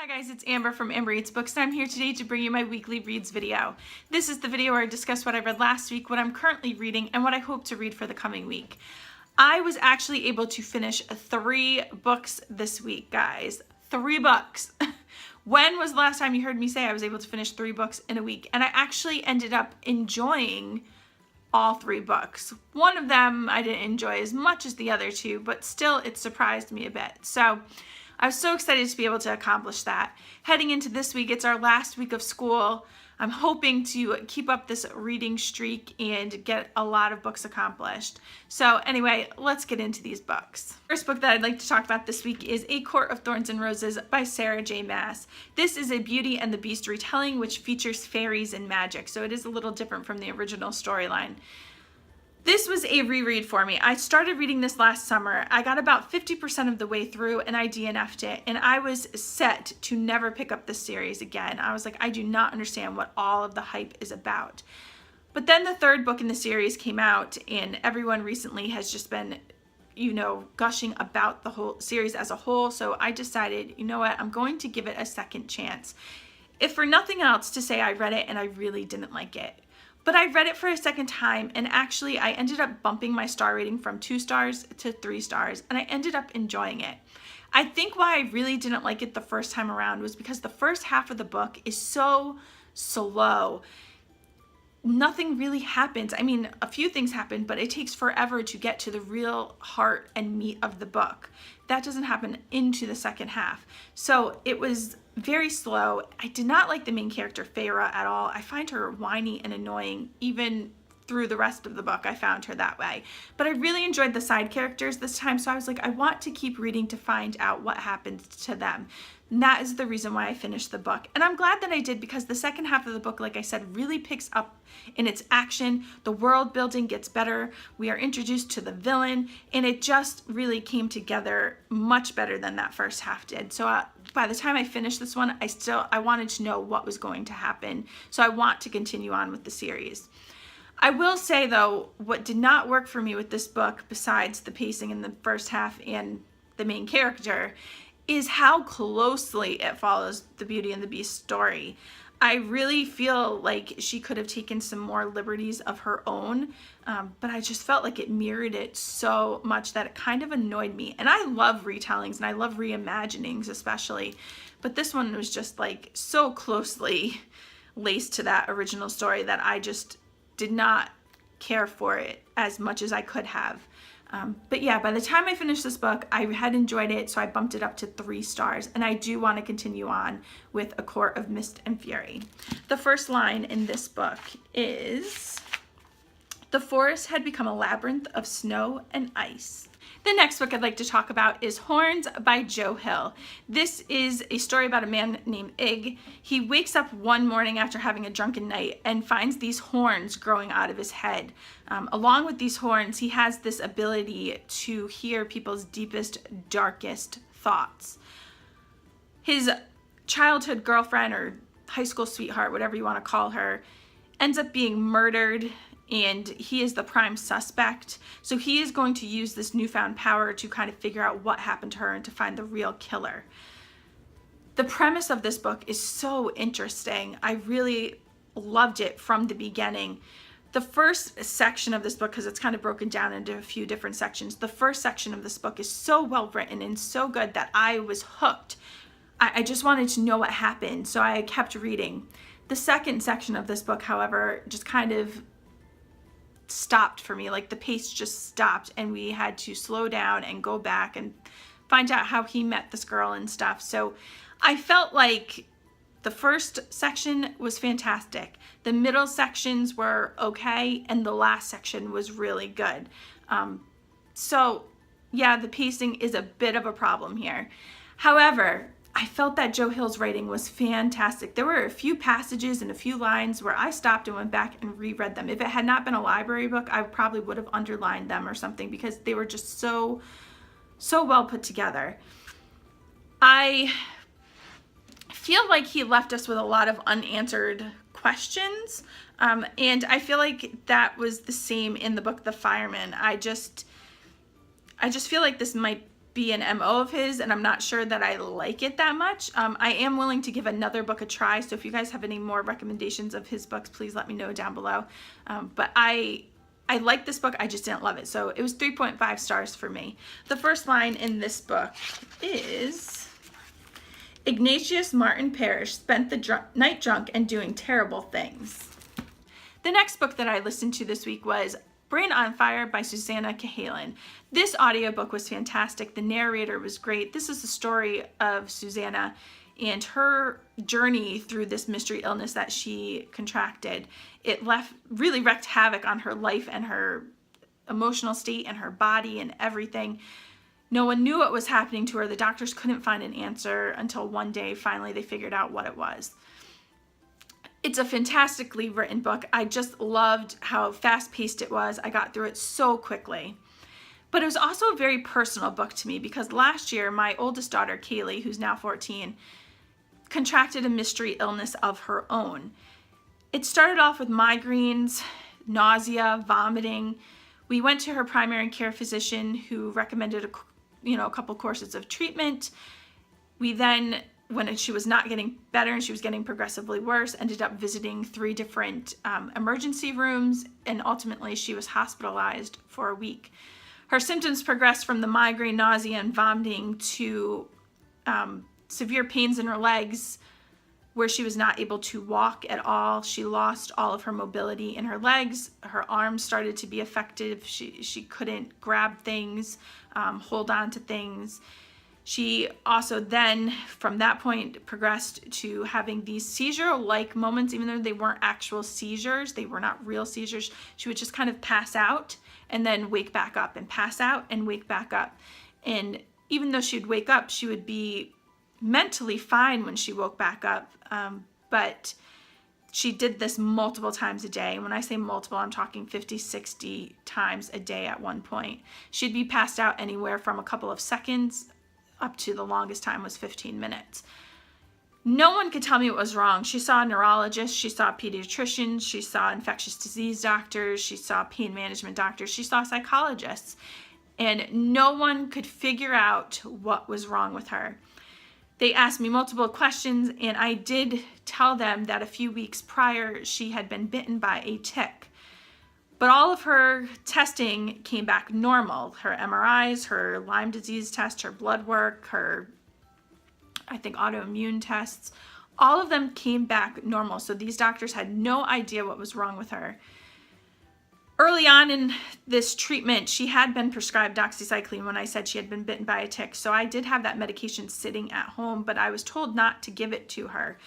Hi guys, it's Amber from Amber Eats Books, and I'm here today to bring you my weekly reads video. This is the video where I discuss what I read last week, what I'm currently reading, and what I hope to read for the coming week. I was actually able to finish 3 books this week, guys. 3 books. When was the last time you heard me say I was able to finish 3 books in a week? And I actually ended up enjoying all 3 books. One of them I didn't enjoy as much as the other 2, but still it surprised me a bit. So I was so excited to be able to accomplish that. Heading into this week, it's our last week of school. I'm hoping to keep up this reading streak and get a lot of books accomplished. So anyway, let's get into these books. First book that I'd like to talk about this week is A Court of Thorns and Roses by Sarah J. Maas. This is a Beauty and the Beast retelling which features fairies and magic, so it is a little different from the original storyline. This was a reread for me. I started reading this last summer. I got about 50% of the way through and I DNF'd it, and I was set to never pick up this series again. I was like, I do not understand what all of the hype is about. But then the 3rd book in the series came out, and everyone recently has just been, gushing about the whole series as a whole. So I decided, you know what, I'm going to give it a second chance. If for nothing else, to say I read it and I really didn't like it. But I read it for a second time, and actually I ended up bumping my star rating from 2 stars to 3 stars, and I ended up enjoying it. I think why I really didn't like it the first time around was because the first half of the book is so slow. Nothing really happens. I mean, a few things happen, but it takes forever to get to the real heart and meat of the book. That doesn't happen into the second half. So it was very slow. I did not like the main character, Feyre, at all. I find her whiny and annoying. Even through the rest of the book, I found her that way. But I really enjoyed the side characters this time, so I was like, I want to keep reading to find out what happens to them. And that is the reason why I finished the book. And I'm glad that I did, because the second half of the book, like I said, really picks up in its action. The world building gets better. We are introduced to the villain, and it just really came together much better than that first half did. So by the time I finished this one, I wanted to know what was going to happen. So I want to continue on with the series. I will say, though, what did not work for me with this book, besides the pacing in the first half and the main character, is how closely it follows the Beauty and the Beast story. I really feel like she could have taken some more liberties of her own, but I just felt like it mirrored it so much that it kind of annoyed me. And I love retellings and I love reimaginings especially, but this one was just like so closely laced to that original story that I just did not care for it as much as I could have. But yeah, by the time I finished this book, I had enjoyed it, so I bumped it up to 3 stars, and I do want to continue on with A Court of Mist and Fury. The first line in this book is, "The forest had become a labyrinth of snow and ice." The next book I'd like to talk about is Thorns by Joe Hill. This is a story about a man named Ig. He wakes up one morning after having a drunken night and finds these horns growing out of his head. Along with these horns, he has this ability to hear people's deepest, darkest thoughts. His childhood girlfriend, or high school sweetheart, whatever you want to call her, ends up being murdered, and he is the prime suspect. So he is going to use this newfound power to kind of figure out what happened to her and to find the real killer. The premise of this book is so interesting. I really loved it from the beginning. The first section of this book, because it's kind of broken down into a few different sections, the first section of this book is so well written and so good that I was hooked. I just wanted to know what happened, so I kept reading. The second section of this book, however, just kind of stopped for me. Like the pace just stopped, and we had to slow down and go back and find out how he met this girl and stuff. So I felt like the first section was fantastic. The middle sections were okay, and the last section was really good. So yeah, the pacing is a bit of a problem here. However, I felt that Joe Hill's writing was fantastic. There were a few passages and a few lines where I stopped and went back and reread them. If it had not been a library book, I probably would have underlined them or something, because they were just so well put together. I feel like he left us with a lot of unanswered questions, and I feel like that was the same in the book The Fireman. I just feel like this might be an MO of his, and I'm not sure that I like it that much. I am willing to give another book a try, so if you guys have any more recommendations of his books, please let me know down below. But I like this book, I just didn't love it. So it was 3.5 stars for me. The first line in this book is, Ignatius Martin Parrish spent the night drunk and doing terrible things. The next book that I listened to this week was Brain on Fire by Susanna Cahalan. This audiobook was fantastic. The narrator was great. This is the story of Susanna and her journey through this mystery illness that she contracted. It really wreaked havoc on her life and her emotional state and her body and everything. No one knew what was happening to her. The doctors couldn't find an answer until one day, finally, they figured out what it was. It's a fantastically written book. I just loved how fast-paced it was. I got through it so quickly. But it was also a very personal book to me because last year, my oldest daughter, Kaylee, who's now 14, contracted a mystery illness of her own. It started off with migraines, nausea, vomiting. We went to her primary care physician who recommended a couple courses of treatment. We then, when she was not getting better and she was getting progressively worse, ended up visiting 3 different emergency rooms, and ultimately she was hospitalized for a week. Her symptoms progressed from the migraine, nausea, and vomiting to severe pains in her legs where she was not able to walk at all. She lost all of her mobility in her legs. Her arms started to be affected. She couldn't grab things, hold on to things. She also then, from that point, progressed to having these seizure-like moments, even though they weren't actual seizures, they were not real seizures. She would just kind of pass out and then wake back up and pass out and wake back up. And even though she'd wake up, she would be mentally fine when she woke back up. But she did this multiple times a day. When I say multiple, I'm talking 50, 60 times a day at one point. She'd be passed out anywhere from a couple of seconds up to the longest time was 15 minutes. No one could tell me what was wrong. She saw a neurologist, she saw pediatricians, she saw infectious disease doctors, she saw pain management doctors, she saw psychologists, and no one could figure out what was wrong with her. They asked me multiple questions, and I did tell them that a few weeks prior she had been bitten by a tick. But all of her testing came back normal. Her MRIs, her Lyme disease test, her blood work, her, I think, autoimmune tests, all of them came back normal. So these doctors had no idea what was wrong with her. Early on in this treatment, she had been prescribed doxycycline when I said she had been bitten by a tick. So I did have that medication sitting at home, but I was told not to give it to her.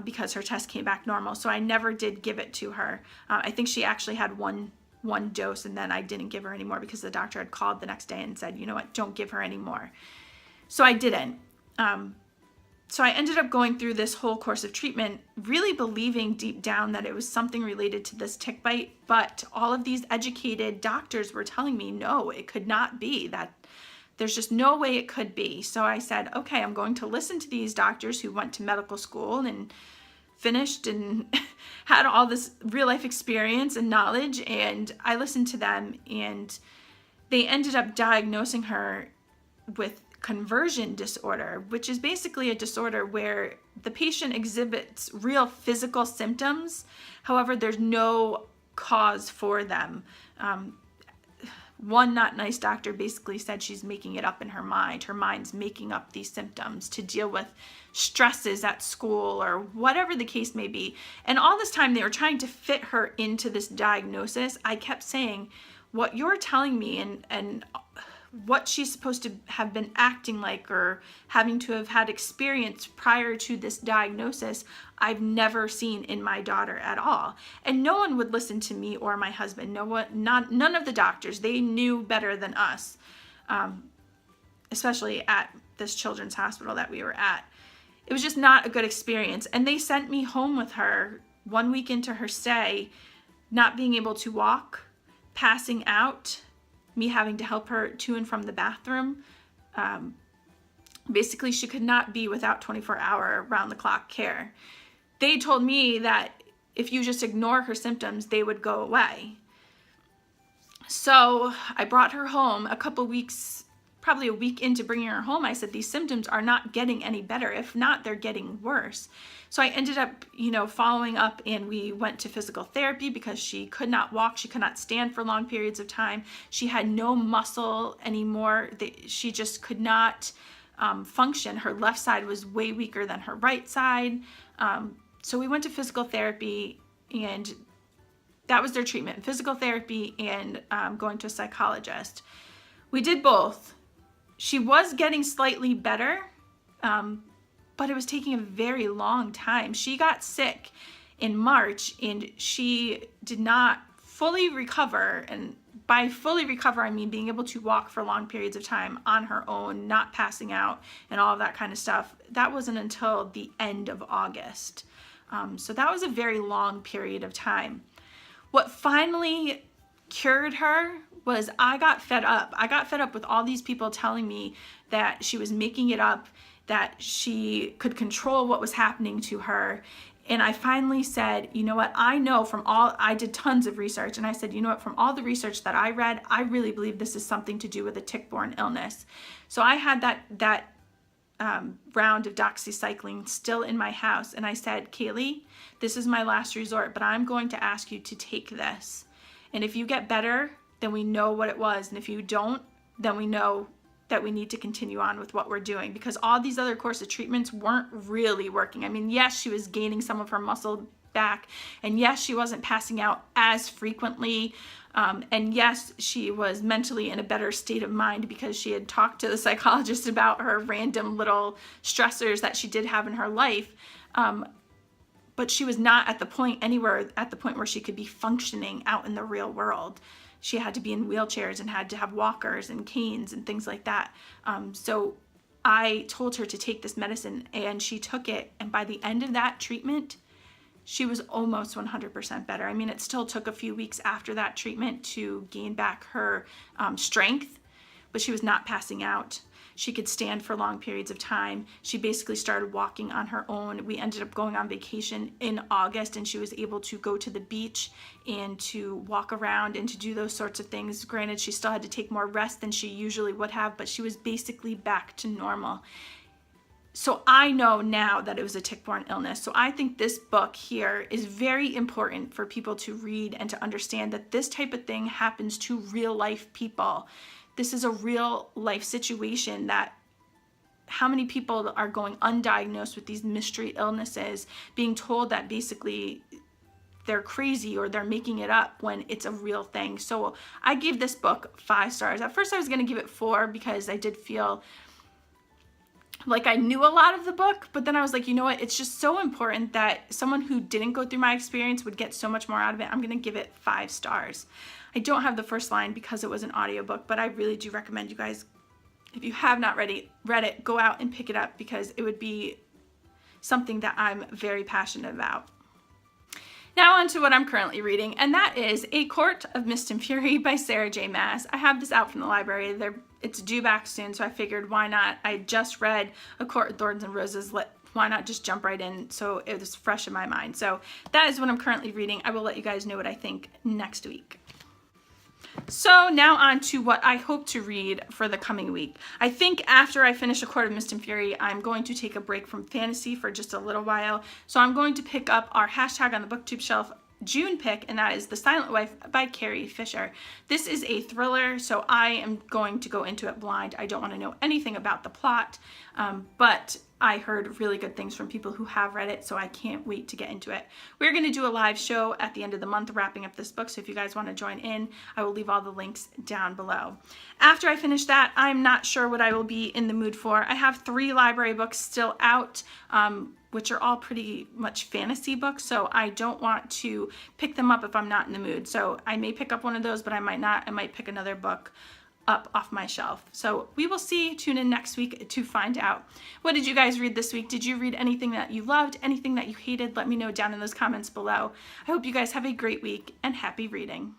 Because her test came back normal. So I never did give it to her. I think she actually had one dose, and then I didn't give her anymore because the doctor had called the next day and said, you know what, don't give her anymore. So I didn't. So I ended up going through this whole course of treatment, really believing deep down that it was something related to this tick bite, but all of these educated doctors were telling me, no, it could not be that. There's just no way it could be. So I said, okay, I'm going to listen to these doctors who went to medical school and finished and had all this real life experience and knowledge. And I listened to them, and they ended up diagnosing her with conversion disorder, which is basically a disorder where the patient exhibits real physical symptoms. However, there's no cause for them. One not nice doctor basically said she's making it up in her mind. Her mind's making up these symptoms to deal with stresses at school or whatever the case may be. And all this time they were trying to fit her into this diagnosis. I kept saying, what you're telling me and what she's supposed to have been acting like or having to have had experience prior to this diagnosis, I've never seen in my daughter at all. And no one would listen to me or my husband. None of the doctors. They knew better than us, especially at this children's hospital that we were at. It was just not a good experience. And they sent me home with her 1 week into her stay, not being able to walk, passing out, me having to help her to and from the bathroom. Basically, she could not be without 24-hour round-the-clock care. They told me that if you just ignore her symptoms, they would go away. So I brought her home a couple weeks probably a week into bringing her home, I said, these symptoms are not getting any better. If not, they're getting worse. So I ended up, following up, and we went to physical therapy because she could not walk. She could not stand for long periods of time. She had no muscle anymore. She just could not function. Her left side was way weaker than her right side. So we went to physical therapy, and that was their treatment, physical therapy and going to a psychologist. We did both. She was getting slightly better, but it was taking a very long time. She got sick in March, and she did not fully recover. And by fully recover, I mean being able to walk for long periods of time on her own, not passing out and all of that kind of stuff. That wasn't until the end of August. So that was a very long period of time. What finally cured her was I got fed up. I got fed up with all these people telling me that she was making it up, that she could control what was happening to her. And I finally said, you know what, I did tons of research, and I said, you know what, from all the research that I read, I really believe this is something to do with a tick-borne illness. So I had that round of doxycycline still in my house, and I said, Kaylee, this is my last resort, but I'm going to ask you to take this. And if you get better, then we know what it was. And if you don't, then we know that we need to continue on with what we're doing, because all these other course of treatments weren't really working. I mean, yes, she was gaining some of her muscle back, and yes, she wasn't passing out as frequently, and yes, she was mentally in a better state of mind because she had talked to the psychologist about her random little stressors that she did have in her life, but she was not at the point where she could be functioning out in the real world. She had to be in wheelchairs and had to have walkers and canes and things like that. So I told her to take this medicine, and she took it. And by the end of that treatment, she was almost 100% better. I mean, it still took a few weeks after that treatment to gain back her strength, but she was not passing out. She could stand for long periods of time. She basically started walking on her own. We ended up going on vacation in August, and she was able to go to the beach and to walk around and to do those sorts of things. Granted, she still had to take more rest than she usually would have, but she was basically back to normal. So I know now that it was a tick-borne illness. So I think this book here is very important for people to read and to understand that this type of thing happens to real life people. This is a real life situation, that how many people are going undiagnosed with these mystery illnesses, being told that basically they're crazy or they're making it up when it's a real thing. So I gave this book 5 stars. At first I was going to give it 4 because I did feel like I knew a lot of the book, but then I was like, you know what, it's just so important that someone who didn't go through my experience would get so much more out of it. I'm going to give it 5 stars. I don't have the first line because it was an audiobook, but I really do recommend you guys, if you have not read it, go out and pick it up, because it would be something that I'm very passionate about. Now on to what I'm currently reading, and that is A Court of Mist and Fury by Sarah J. Maas. I have this out from the library. It's due back soon, so I figured why not? I just read A Court of Thorns and Roses. Why not just jump right in? So it was fresh in my mind. So that is what I'm currently reading. I will let you guys know what I think next week. So now on to what I hope to read for the coming week. I think after I finish A Court of Mist and Fury, I'm going to take a break from fantasy for just a little while. So I'm going to pick up our hashtag on the booktube shelf June pick, and that is The Silent Wife by Kerry Fisher. This is a thriller, so I am going to go into it blind. I don't want to know anything about the plot, but I heard really good things from people who have read it, so I can't wait to get into it. We're going to do a live show at the end of the month wrapping up this book, so if you guys want to join in, I will leave all the links down below. After I finish that, I'm not sure what I will be in the mood for. I have 3 library books still out, which are all pretty much fantasy books, so I don't want to pick them up if I'm not in the mood. So I may pick up one of those, but I might not. I might pick another book up off my shelf. So we will see. Tune in next week to find out. What did you guys read this week? Did you read anything that you loved? Anything that you hated? Let me know down in those comments below. I hope you guys have a great week and happy reading.